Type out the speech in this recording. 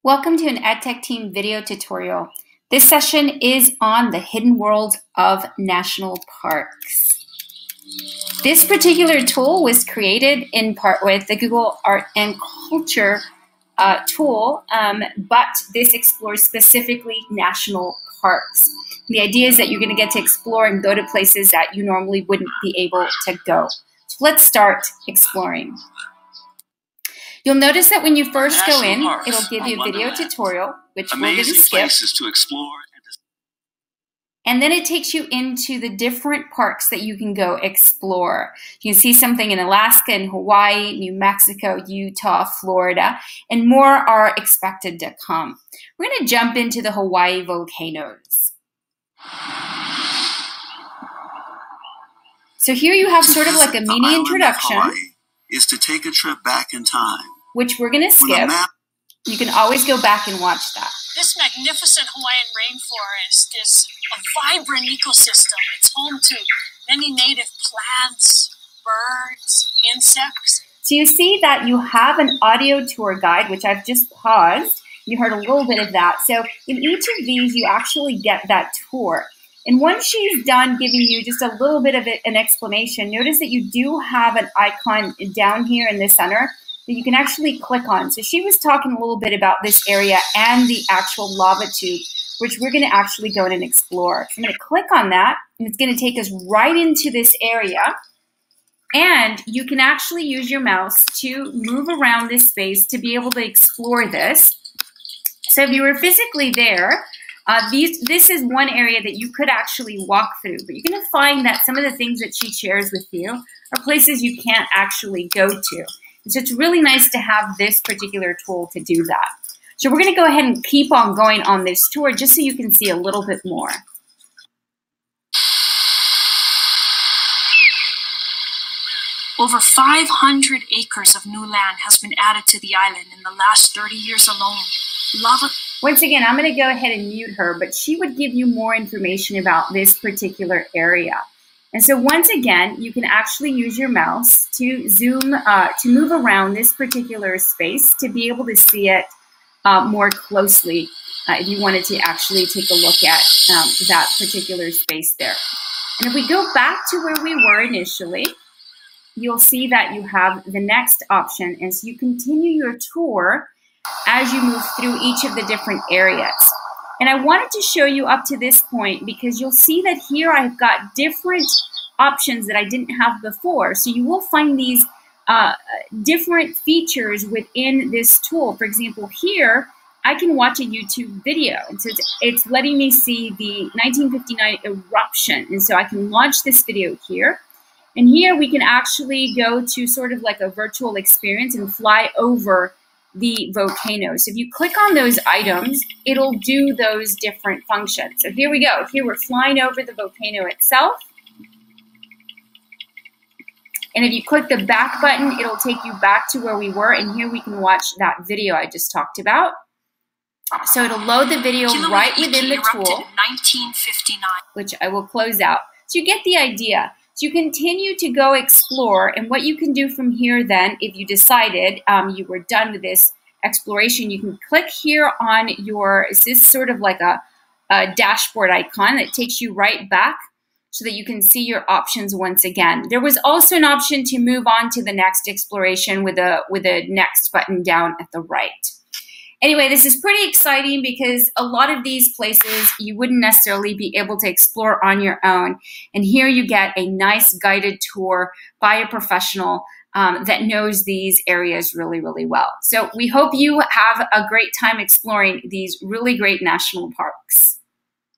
Welcome to an EdTech Team video tutorial. This session is on the hidden world of national parks. This particular tool was created in part with the Google Art and Culture tool, but this explores specifically national parks. The idea is that you're going to get to explore and go to places that you normally wouldn't be able to go. So let's start exploring. You'll notice that when you first go in, it'll give you a video tutorial, which we're going to skip. Places to explore. And then it takes you into the different parks that you can go explore. You can see something in Alaska, in Hawaii, New Mexico, Utah, Florida, and more are expected to come. We're going to jump into the Hawaii volcanoes. So here you have sort of like a mini introduction. Is to take a trip back in time, which we're going to skip. You can always go back and watch that. This magnificent Hawaiian rainforest is a vibrant ecosystem. It's home to many native plants, birds, insects. So you see that you have an audio tour guide, which I've just paused. You heard a little bit of that. So in each of these, you actually get that tour. And once she's done giving you just a little bit of an explanation, notice that you do have an icon down here in the center that you can actually click on. So she was talking a little bit about this area and the actual lava tube, which we're going to actually go in and explore. So I'm going to click on that, and it's going to take us right into this area. And you can actually use your mouse to move around this space to be able to explore this. So if you were physically there, this is one area that you could actually walk through, but you're going to find that some of the things that she shares with you are places you can't actually go to. And so it's really nice to have this particular tool to do that. So we're going to go ahead and keep on going on this tour just so you can see a little bit more. Over 500 acres of new land has been added to the island in the last 30 years alone. Once again, I'm going to go ahead and mute her, but she would give you more information about this particular area. And so once again, you can actually use your mouse to zoom, to move around this particular space to be able to see it more closely if you wanted to actually take a look at that particular space there. And if we go back to where we were initially, you'll see that you have the next option. And so you continue your tour as you move through each of the different areas. And I wanted to show you up to this point because you'll see that here I've got different options that I didn't have before. So you will find these different features within this tool. For example, here I can watch a YouTube video. And so it's letting me see the 1959 eruption. And so I can launch this video here. And here we can actually go to sort of like a virtual experience and fly over the volcano. So if you click on those items, it'll do those different functions. So here we go. Here we're flying over the volcano itself. And if you click the back button, it'll take you back to where we were. And here we can watch that video I just talked about. So it'll load the video right within the tool, 1959. which I will close out. So you get the idea. So you continue to go explore, and what you can do from here then, if you decided you were done with this exploration, you can click here on your, is this sort of like a dashboard icon that takes you right back so that you can see your options once again. There was also an option to move on to the next exploration with a next button down at the right. Anyway, this is pretty exciting because a lot of these places you wouldn't necessarily be able to explore on your own. And here you get a nice guided tour by a professional that knows these areas really, really well. So we hope you have a great time exploring these really great national parks.